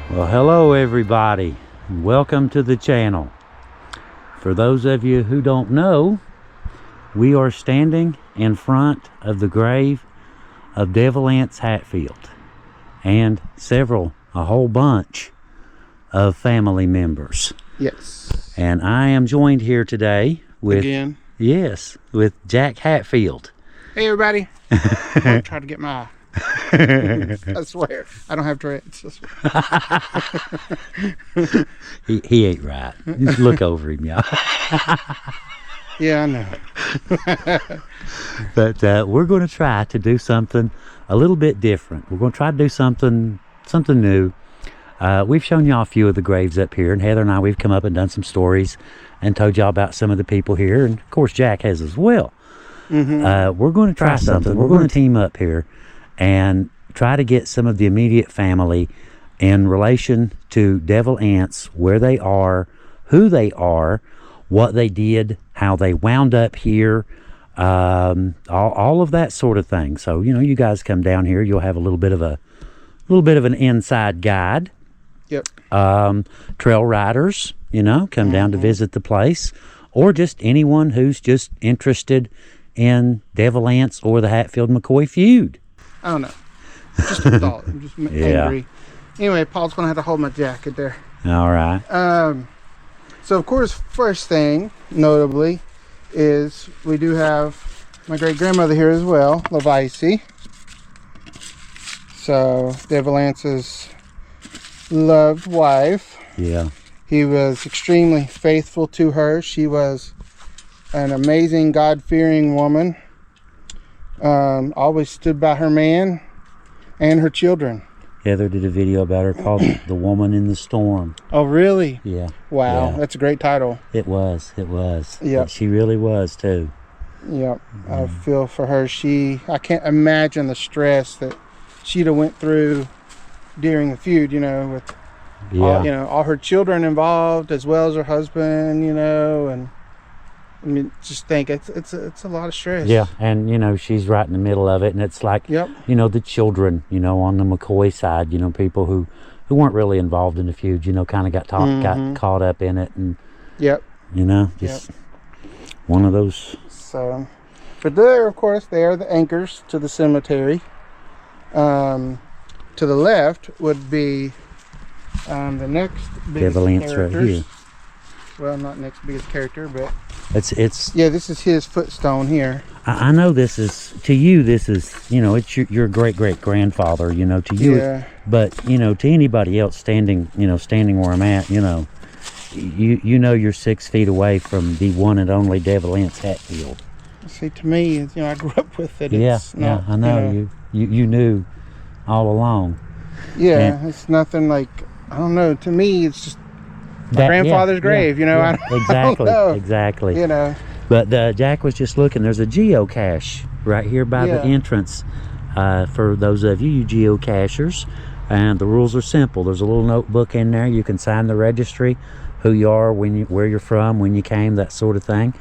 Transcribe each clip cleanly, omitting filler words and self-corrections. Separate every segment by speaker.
Speaker 1: Well, hello everybody. Welcome to the channel. For those of you who don't know, we are standing in front of the grave of Devil Anse Hatfield and a whole bunch of family members.
Speaker 2: Yes.
Speaker 1: And I am joined here today with with Jack Hatfield.
Speaker 2: Hey everybody. I'm trying to get my I swear I don't have dreads.
Speaker 1: he ain't right. Just look over him, y'all.
Speaker 2: Yeah, I know.
Speaker 1: But we're going to try to do something a little bit different. We're going to try to do something new. We've shown y'all a few of the graves up here, and Heather and I, we've come up and done some stories and told y'all about some of the people here, and of course Jack has as well. We're going to try something. We're going to team up here and try to get some of the immediate family in relation to Devil Anse, where they are, who they are, what they did, how they wound up here, all of that sort of thing. So, you know, you guys come down here, you'll have a little bit of an inside guide.
Speaker 2: Yep.
Speaker 1: Trail riders, you know, come down to visit the place, or just anyone who's just interested in Devil Anse or the Hatfield-McCoy feud.
Speaker 2: I don't know. Just a thought. I'm just angry. Anyway, Paul's gonna have to hold my jacket there.
Speaker 1: All right.
Speaker 2: So of course, first thing, notably, is we do have my great-grandmother here as well, Levisy. So, Devil Anse's loved wife.
Speaker 1: Yeah.
Speaker 2: He was extremely faithful to her. She was an amazing, God-fearing woman. Always stood by her man and her children.
Speaker 1: Heather did a video about her called The Woman in the Storm.
Speaker 2: Oh, really?
Speaker 1: Yeah.
Speaker 2: Wow,
Speaker 1: Yeah.
Speaker 2: that's a great title.
Speaker 1: It was.
Speaker 2: Yep.
Speaker 1: She really was, too.
Speaker 2: Yep. I feel for her. I can't imagine the stress that she'd have went through during the feud, you know, with all her children involved, as well as her husband, you know, and I mean, just think it's a lot of stress.
Speaker 1: Yeah, and you know, she's right in the middle of it, and it's like, you know, the children, you know, on the McCoy side, you know, people who weren't really involved in the feud, you know, kind of got caught up in it, and you know, just one of those.
Speaker 2: So, but there, of course, they are the anchors to the cemetery. To the left would be the next biggest
Speaker 1: Devil Anse right here.
Speaker 2: Well, not next biggest character, but
Speaker 1: it's
Speaker 2: yeah, this is his footstone here.
Speaker 1: I know this is, to you, this is, you know, it's your great-great-grandfather, you know, to you, but, you know, to anybody else standing where I'm at, you know, you know you're 6 feet away from the one and only Devil Anse Hatfield.
Speaker 2: See, to me, you know, I grew up with it.
Speaker 1: It's not, I know, you knew all along.
Speaker 2: Yeah, and it's nothing like, I don't know, to me, it's just my grandfather's grave, you know. I don't know. Exactly. You know.
Speaker 1: But Jack was just looking. There's a geocache right here by the entrance. For those of you geocachers, and the rules are simple. There's a little notebook in there. You can sign the registry, who you are, where you're from, when you came, that sort of thing.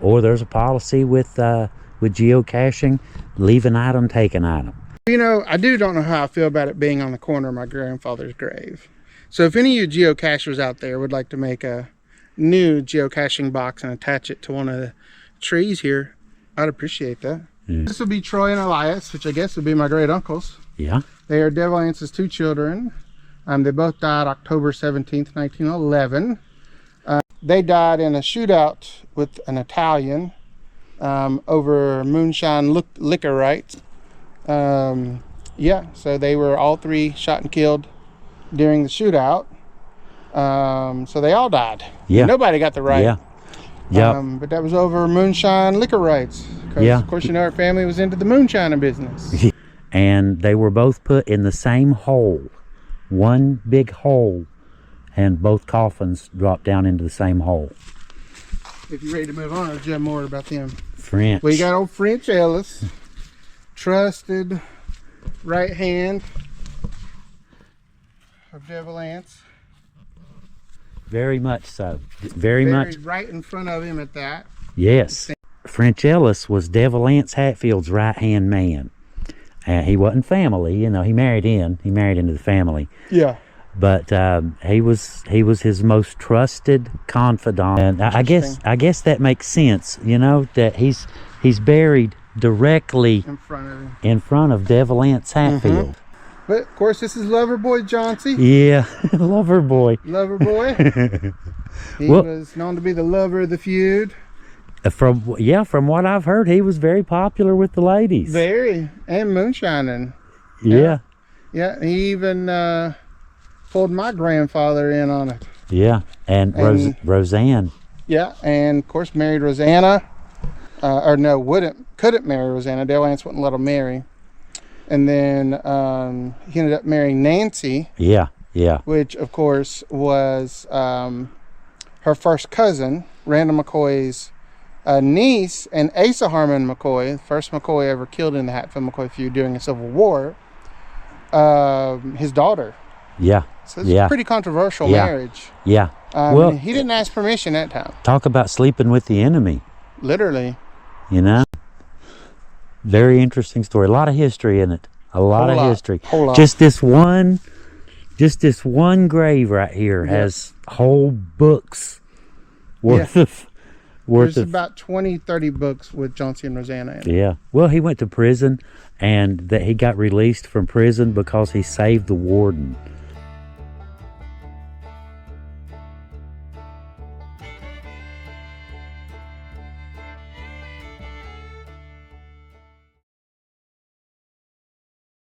Speaker 1: Or there's a policy with geocaching: leave an item, take an item.
Speaker 2: You know, I don't know how I feel about it being on the corner of my grandfather's grave. So if any of you geocachers out there would like to make a new geocaching box and attach it to one of the trees here, I'd appreciate that. This would be Troy and Elias, which I guess would be my great uncles.
Speaker 1: Yeah.
Speaker 2: They are Devil Anse's 2 children. They both died October 17th, 1911. They died in a shootout with an Italian over moonshine liquor rights. So they were all 3 shot and killed during the shootout. So they all died.
Speaker 1: Yeah.
Speaker 2: Nobody got the right.
Speaker 1: Yeah. Yeah.
Speaker 2: But that was over moonshine liquor rights. Because, of course, you know, our family was into the moonshining business.
Speaker 1: And they were both put in the same hole. One big hole. And both coffins dropped down into the same hole.
Speaker 2: If you're ready to move on, I'll tell you more about them.
Speaker 1: French.
Speaker 2: We got old French Ellis. Trusted right hand of Devil Anse.
Speaker 1: Very much so. Very much.
Speaker 2: Right in front of him at that.
Speaker 1: Yes. French Ellis was Devil Anse Hatfield's right-hand man. He wasn't family, you know, he married into the family.
Speaker 2: Yeah.
Speaker 1: but he was his most trusted confidant, and I guess that makes sense, you know, that he's buried directly in front of Devil Anse Hatfield.
Speaker 2: But of course, this is lover boy Johnse.
Speaker 1: Yeah, lover boy.
Speaker 2: Lover boy. He was known to be the lover of the feud.
Speaker 1: From what I've heard, he was very popular with the ladies.
Speaker 2: Very, and moonshining.
Speaker 1: Yeah.
Speaker 2: Yeah, he even pulled my grandfather in on it.
Speaker 1: Yeah, and Roseanne.
Speaker 2: Yeah, and of course married Rosanna. Couldn't marry Rosanna. Devil Anse wouldn't let him marry. And then he ended up marrying Nancy.
Speaker 1: Yeah.
Speaker 2: Which, of course, was her first cousin, Randall McCoy's niece, and Asa Harmon McCoy, the first McCoy ever killed in the Hatfield-McCoy feud during the Civil War, his daughter.
Speaker 1: Yeah.
Speaker 2: So it's a pretty controversial marriage.
Speaker 1: Yeah.
Speaker 2: Well, he didn't ask permission that time.
Speaker 1: Talk about sleeping with the enemy.
Speaker 2: Literally.
Speaker 1: You know? Very interesting story. A lot of history in it. A lot of history. Just this one grave right here has whole books worth of
Speaker 2: There's about 20-30 books with Johnse and Rosanna in it.
Speaker 1: Yeah. Well, he went to prison, and that he got released from prison because he saved the warden.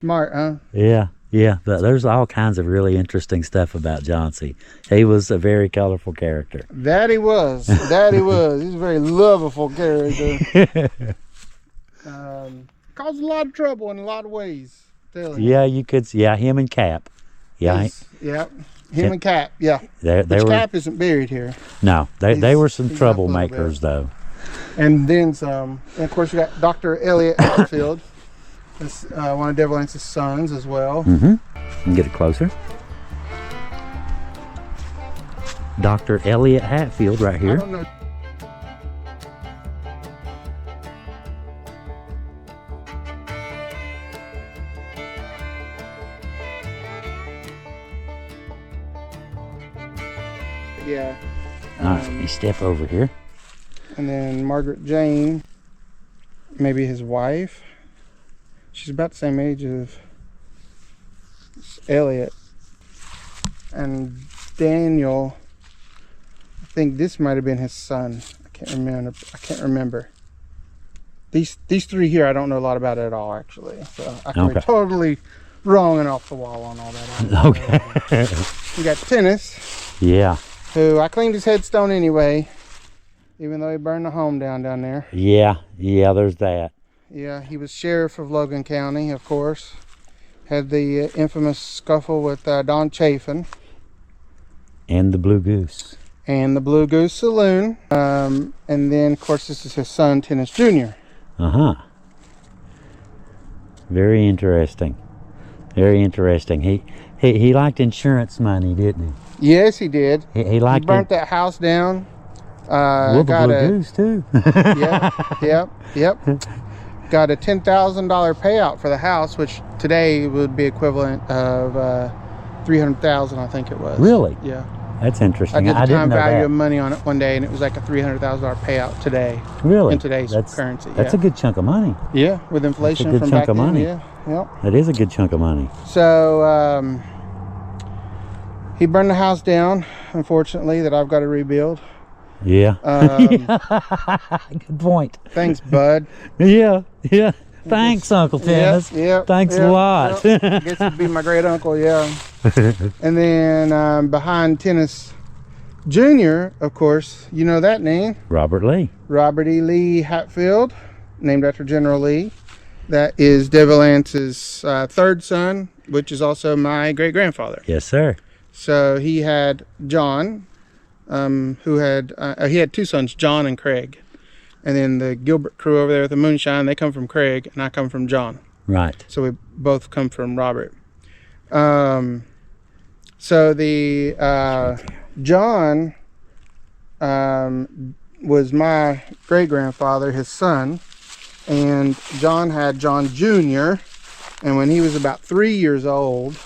Speaker 2: Smart, huh?
Speaker 1: Yeah, but there's all kinds of really interesting stuff about Johnse. He was a very colorful character.
Speaker 2: That he was. He's a very lovable character. Caused a lot of trouble in a lot of ways.
Speaker 1: Yeah, you could. Yeah, him and Cap. Yeah.
Speaker 2: Him and Cap. Yeah. Cap isn't buried here.
Speaker 1: No, they were some troublemakers though.
Speaker 2: And then some. And of course, you got Dr. Elliott Hatfield. That's one of Devil Anse's sons as well.
Speaker 1: You can get it closer. Dr. Elliott Hatfield right here.
Speaker 2: I don't know. Yeah.
Speaker 1: All right, let me step over here.
Speaker 2: And then Margaret Jane, maybe his wife. She's about the same age as Elliott. And Daniel, I think this might have been his son. I can't remember. These three here, I don't know a lot about at all, actually. So I could be totally wrong and off the wall on all that.
Speaker 1: Okay.
Speaker 2: We got Tennis.
Speaker 1: Yeah.
Speaker 2: Who I cleaned his headstone anyway, even though he burned the home down there.
Speaker 1: Yeah, there's that.
Speaker 2: Yeah, he was sheriff of Logan County, of course. Had the infamous scuffle with Don Chafin.
Speaker 1: And the Blue Goose.
Speaker 2: And the Blue Goose Saloon. And then, of course, this is his son, Tennis Jr.
Speaker 1: Very interesting. Very interesting. He liked insurance money, didn't he?
Speaker 2: Yes, he did.
Speaker 1: He liked.
Speaker 2: He burnt that house down.
Speaker 1: Well, the Blue Goose too.
Speaker 2: Yep. Got a $10,000 payout for the house, which today would be equivalent of $300,000, I think it was.
Speaker 1: Really?
Speaker 2: Yeah.
Speaker 1: That's interesting.
Speaker 2: I did the
Speaker 1: didn't know
Speaker 2: time value
Speaker 1: that.
Speaker 2: of money on it one day, and it was like a $300,000 payout today.
Speaker 1: Really?
Speaker 2: In today's currency.
Speaker 1: That's a good chunk of money.
Speaker 2: Yeah, with inflation
Speaker 1: That's a good
Speaker 2: from
Speaker 1: chunk
Speaker 2: back
Speaker 1: of
Speaker 2: then.
Speaker 1: money.
Speaker 2: Yeah. Yep.
Speaker 1: That is a good chunk of money.
Speaker 2: So he burned the house down, unfortunately, that I've got to rebuild.
Speaker 1: Yeah. Good point.
Speaker 2: Thanks, bud.
Speaker 1: Yeah. Thanks, Uncle Tennis. Thanks a lot.
Speaker 2: I guess it'd be my great uncle, yeah. And then behind Tennis Jr., of course, you know that name.
Speaker 1: Robert Lee.
Speaker 2: Robert E. Lee Hatfield, named after General Lee. That is Devil Anse's third son, which is also my great-grandfather.
Speaker 1: Yes, sir.
Speaker 2: So he had John, he had two sons, John and Craig. And then the Gilbert crew over there with the moonshine, they come from Craig, and I come from John.
Speaker 1: Right.
Speaker 2: So we both come from Robert. So the John was my great-grandfather, his son. And John had John Jr. And when he was about 3 years old,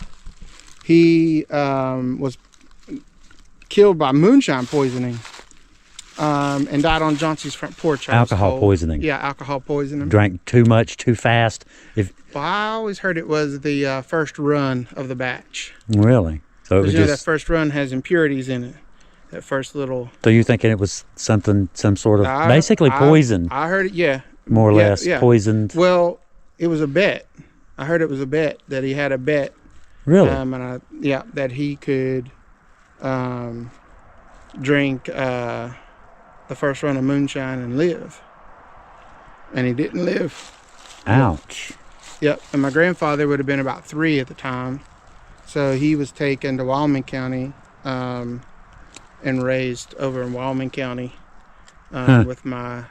Speaker 2: He was killed by moonshine poisoning and died on Johnse's front porch.
Speaker 1: Alcohol poisoning.
Speaker 2: Yeah, alcohol poisoning.
Speaker 1: Drank too much, too fast.
Speaker 2: Well, I always heard it was the first run of the batch.
Speaker 1: Really? So it was
Speaker 2: that first run has impurities in it. That first little.
Speaker 1: So you're thinking it was some sort of basically poison?
Speaker 2: I heard it. Yeah.
Speaker 1: More or less poisoned.
Speaker 2: Well, it was a bet. I heard it was a bet that he had a bet.
Speaker 1: Really?
Speaker 2: That he could drink the first run of moonshine and live, and he didn't live.
Speaker 1: Ouch.
Speaker 2: Yep. And my grandfather would have been about 3 at the time, so he was taken to Wyoming County and raised over in Wyoming County with my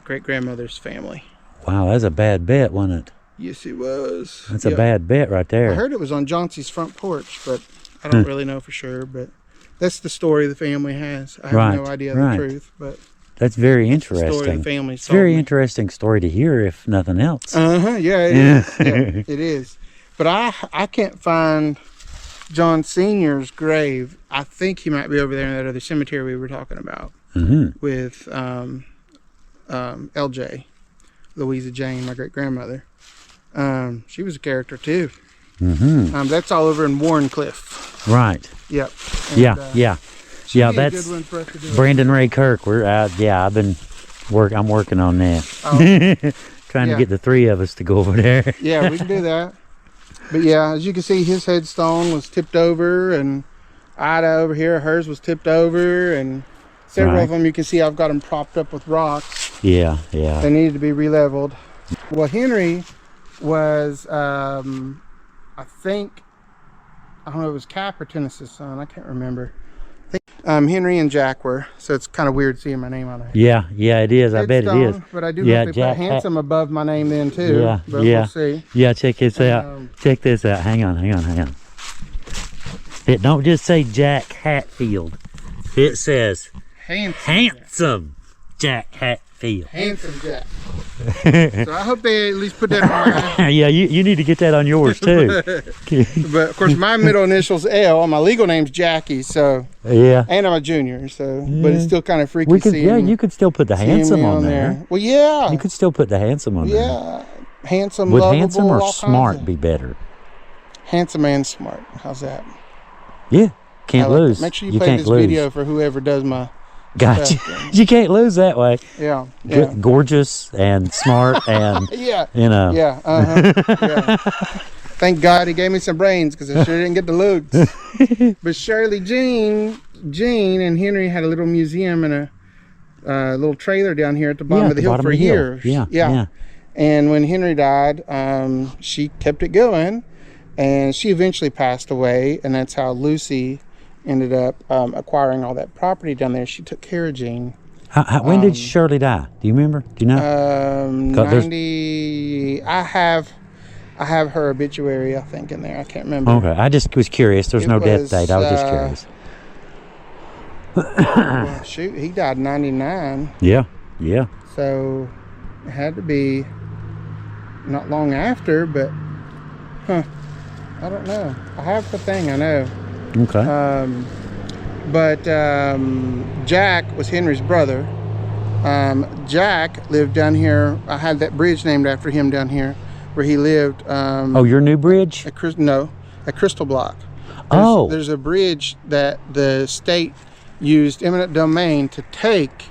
Speaker 2: great grandmother's family.
Speaker 1: Wow, that's a bad bet, wasn't it?
Speaker 2: Yes, it was.
Speaker 1: That's a bad bet right there.
Speaker 2: I heard it was on Johnse's front porch, but I don't really know for sure. But that's the story the family has. I have no idea the truth, but
Speaker 1: that's very interesting.
Speaker 2: The story the family
Speaker 1: it's a very interesting story to hear, if nothing else.
Speaker 2: Yeah, it is. Yeah, it is. But I can't find John Sr.'s grave. I think he might be over there in that other cemetery we were talking about with LJ, Louisa Jane, my great grandmother. She was a character too. That's all over in Warrencliffe.
Speaker 1: Right.
Speaker 2: Yep. And,
Speaker 1: yeah. That's good one for us to do. Brandon Ray Kirk. I'm working on that. Trying to get the 3 of us to go over there.
Speaker 2: Yeah, we can do that. But yeah, as you can see, his headstone was tipped over, and Ida over here, hers was tipped over, and several of them you can see I've got them propped up with rocks.
Speaker 1: Yeah.
Speaker 2: They needed to be re-leveled. Well, Henry was, I think, I don't know, it was Cap or Tennis's son. I can't remember. Henry and Jack were, so it's kind of weird seeing my name on it.
Speaker 1: Yeah, it is. I bet it is.
Speaker 2: But I do hope they put Handsome above my name then too. But we'll see.
Speaker 1: Yeah, check this out. Check this out. Hang on. It don't just say Jack Hatfield. It says Handsome Jack Hatfield.
Speaker 2: Handsome Jack. So I hope they at least put that on my
Speaker 1: Yeah, you need to get that on yours too.
Speaker 2: But of course my middle initial's L. My legal name's Jackie, so and I'm a junior, so but it's still kind of freaky seeing.
Speaker 1: You could still put the Handsome on there.
Speaker 2: Well, yeah.
Speaker 1: You could still put the Handsome on there.
Speaker 2: Yeah. Handsome,
Speaker 1: would
Speaker 2: lovable,
Speaker 1: Handsome or Smart be better?
Speaker 2: Handsome and Smart. How's that?
Speaker 1: Yeah. Can't lose.
Speaker 2: Make sure you play this video for whoever does my
Speaker 1: Gotcha. You can't lose that way.
Speaker 2: Yeah.
Speaker 1: Gorgeous and smart and
Speaker 2: yeah.
Speaker 1: Yeah.
Speaker 2: Thank God he gave me some brains, because I sure didn't get the looks. But Shirley Jean and Henry had a little museum and a little trailer down here at the bottom of the hill for years.
Speaker 1: Yeah.
Speaker 2: And when Henry died, she kept it going, and she eventually passed away, and that's how Lucy ended up acquiring all that property down there. She took care of Jean.
Speaker 1: When did Shirley die? Do you remember? Do you know?
Speaker 2: 90. I have her obituary, I think, in there. I can't remember.
Speaker 1: Okay, I just was curious. There's no death date. I was just curious.
Speaker 2: Well, shoot, he died in 99.
Speaker 1: Yeah.
Speaker 2: So it had to be not long after, but I don't know. I have the thing, I know.
Speaker 1: Okay.
Speaker 2: But Jack was Henry's brother. Jack lived down here. I had that bridge named after him down here where he lived.
Speaker 1: Your new bridge?
Speaker 2: At Crystal Block. There's a bridge that the state used eminent domain to take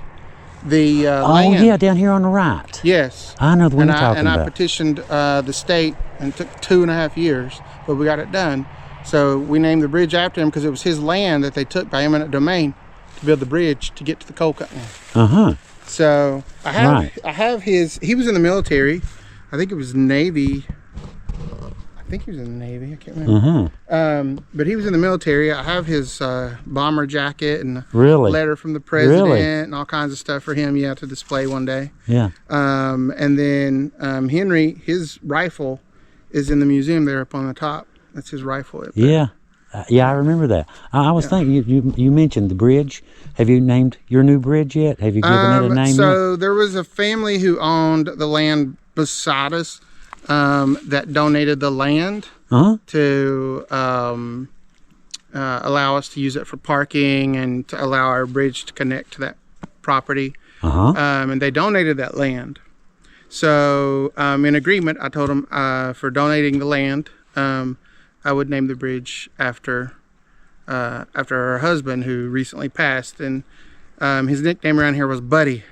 Speaker 2: the land.
Speaker 1: Oh, yeah, down here on the right.
Speaker 2: Yes.
Speaker 1: I know the one you're talking about.
Speaker 2: And I petitioned the state, and it took 2.5 years, but we got it done. So we named the bridge after him because it was his land that they took by eminent domain to build the bridge to get to the coal company. So I have his. He was in the military. I think it was Navy. I think he was in the Navy. I can't remember. But he was in the military. I have his bomber jacket and a letter from the president and all kinds of stuff for him. To display one day. Yeah. And then Henry, his rifle is in the museum there up on the top. That's his rifle.
Speaker 1: Yeah. I remember that. I was thinking, you mentioned the bridge. Have you named your new bridge yet? Have you given it a name
Speaker 2: yet? There was a family who owned the land beside us that donated the land to allow us to use it for parking and to allow our bridge to connect to that property. And they donated that land. So in agreement, I told them for donating the land, I would name the bridge after her husband, who recently passed, and his nickname around here was Buddy.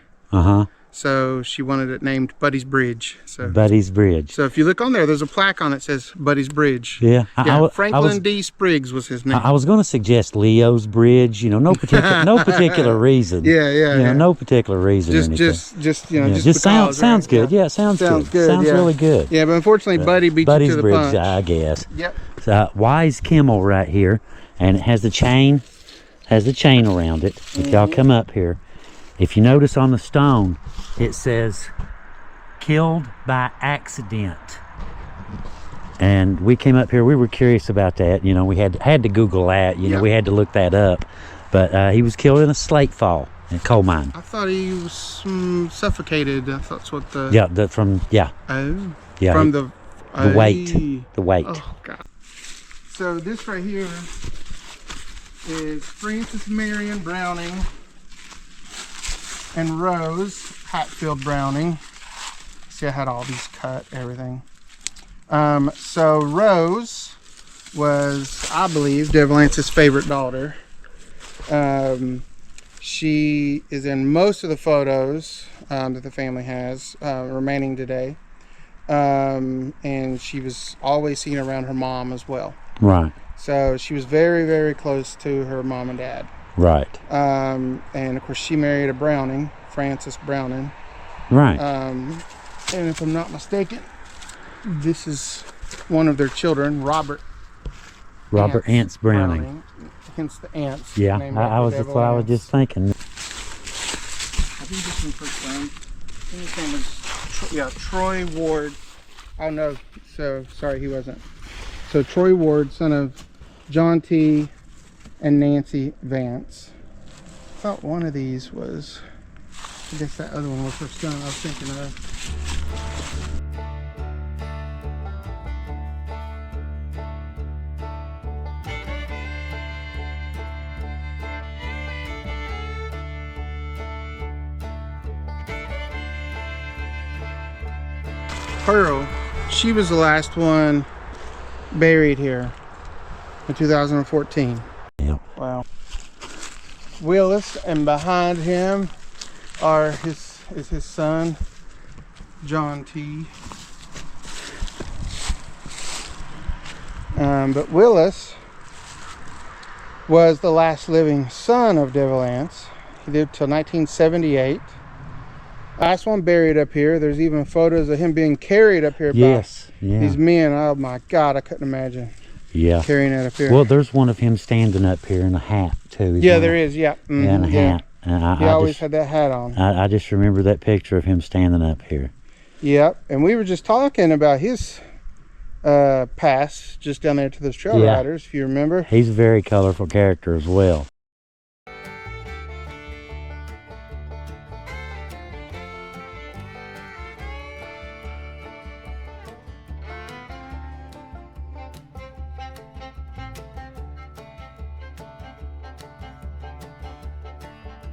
Speaker 2: So she wanted it named Buddy's Bridge. So
Speaker 1: Buddy's Bridge.
Speaker 2: So if you look on there, there's a plaque on it that says Buddy's Bridge.
Speaker 1: Yeah.
Speaker 2: Franklin D. Spriggs was his name.
Speaker 1: I was going to suggest Leo's Bridge. You know, no particular reason. No particular reason.
Speaker 2: Just
Speaker 1: sounds good. Yeah, sounds good. Sounds really good.
Speaker 2: Yeah, but unfortunately, Buddy beat
Speaker 1: Buddy's
Speaker 2: you to the
Speaker 1: Bridge,
Speaker 2: punch.
Speaker 1: I guess.
Speaker 2: Yep.
Speaker 1: So, Wise Kimmel right here, and it has the chain around it. If y'all come up here, if you notice on the stone, it says killed by accident. And we came up here, we were curious about that. You know, we had to Google that. You know, we had to look that up. But he was killed in a slate fall in a coal mine.
Speaker 2: I thought he was suffocated. I thought that's what the...
Speaker 1: Yeah, from the weight. The weight.
Speaker 2: Oh, God. So this right here is Frances Marion Browning and Rose Hatfield Browning. See, I had all these cut, everything. So Rose was, I believe, Devil Anse's favorite daughter. She is in most of the photos that the family has remaining today. And she was always seen around her mom as well.
Speaker 1: Right.
Speaker 2: So she was very, very close to her mom and dad.
Speaker 1: Right.
Speaker 2: And of course she married a Browning, Frances Browning.
Speaker 1: Right.
Speaker 2: And if I'm not mistaken, this is one of their children, Robert
Speaker 1: Anse Browning.
Speaker 2: Hence the Anse.
Speaker 1: Yeah, that's what I was just thinking.
Speaker 2: I think this one first his name was Troy Ward. Oh no, so sorry, he wasn't. So Troy Ward, son of John T. and Nancy Vance. I thought one of these was, I guess that other one was her son I was thinking of. Pearl, she was the last one buried here in 2014.
Speaker 1: Yeah.
Speaker 2: Wow. Willis, and behind him is his son, John T. But Willis was the last living son of Devil Anse. He lived till 1978. Last one buried up here. There's even photos of him being carried up here by these men. Oh my God, I couldn't imagine carrying that up here.
Speaker 1: Well, there's one of him standing up here in a hat too.
Speaker 2: There is, yeah.
Speaker 1: In a hat.
Speaker 2: He always had that hat on.
Speaker 1: I just remember that picture of him standing up here.
Speaker 2: Yep, and we were just talking about his past just down there to those trail riders, if you remember.
Speaker 1: He's a very colorful character as well.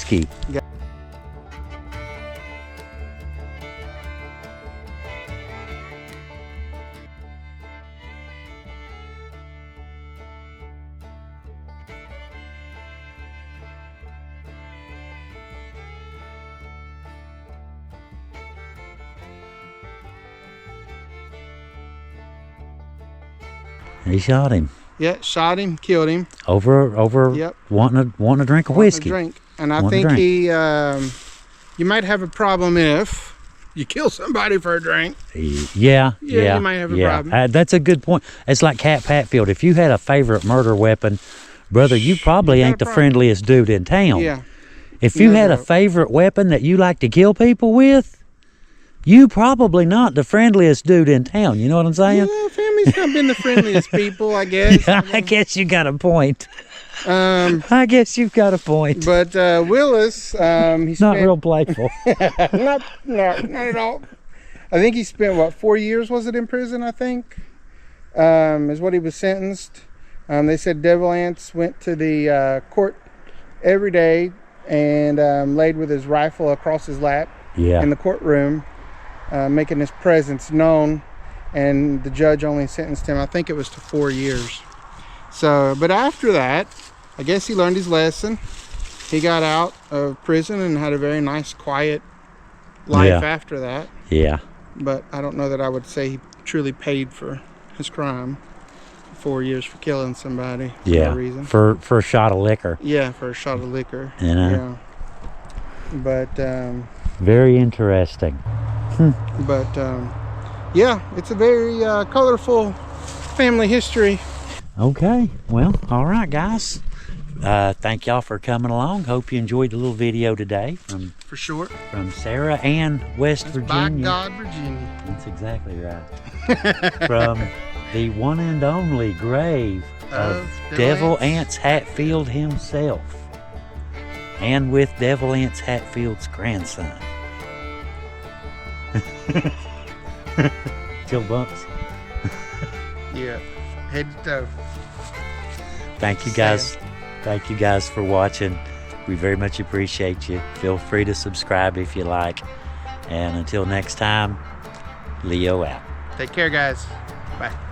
Speaker 1: Yeah. He shot him.
Speaker 2: Yeah, shot him, killed him.
Speaker 1: Over wanting a drink of whiskey.
Speaker 2: And I think you might have a problem if you kill somebody for a drink.
Speaker 1: Yeah.
Speaker 2: You might have a problem.
Speaker 1: That's a good point. It's like Hatfield. If you had a favorite murder weapon, brother, you probably ain't the friendliest dude in town.
Speaker 2: Yeah.
Speaker 1: If you had a favorite weapon that you like to kill people with, you probably not the friendliest dude in town. You know what I'm saying?
Speaker 2: Yeah, family's not been the friendliest people, I guess.
Speaker 1: I guess you got a point. I guess you've got a point.
Speaker 2: But Willis, he's
Speaker 1: not real playful.
Speaker 2: not at all. I think he spent 4 years was it in prison? I think is what he was sentenced. They said Devil Anse went to the court every day and laid with his rifle across his lap in the courtroom, making his presence known. And the judge only sentenced him, I think it was to 4 years. So, but after that, I guess he learned his lesson. He got out of prison and had a very nice, quiet life after that.
Speaker 1: Yeah.
Speaker 2: But I don't know that I would say he truly paid for his crime. 4 years for killing somebody for no reason. For
Speaker 1: a shot of liquor.
Speaker 2: Yeah, for a shot of liquor.
Speaker 1: You know?
Speaker 2: Yeah. But
Speaker 1: very interesting.
Speaker 2: But yeah, it's a very colorful family history.
Speaker 1: Okay, well, all right, guys. Thank y'all for coming along. Hope you enjoyed the little video today from Sarah Ann, West Virginia.
Speaker 2: By God, Virginia.
Speaker 1: That's exactly right. From the one and only grave of Devil Anse Hatfield himself, and with Devil Anse Hatfield's grandson. Chill bumps.
Speaker 2: Yeah, head to toe.
Speaker 1: Thank you guys. Thank you guys for watching. We very much appreciate you. Feel free to subscribe if you like. And until next time, Leo out.
Speaker 2: Take care, guys. Bye.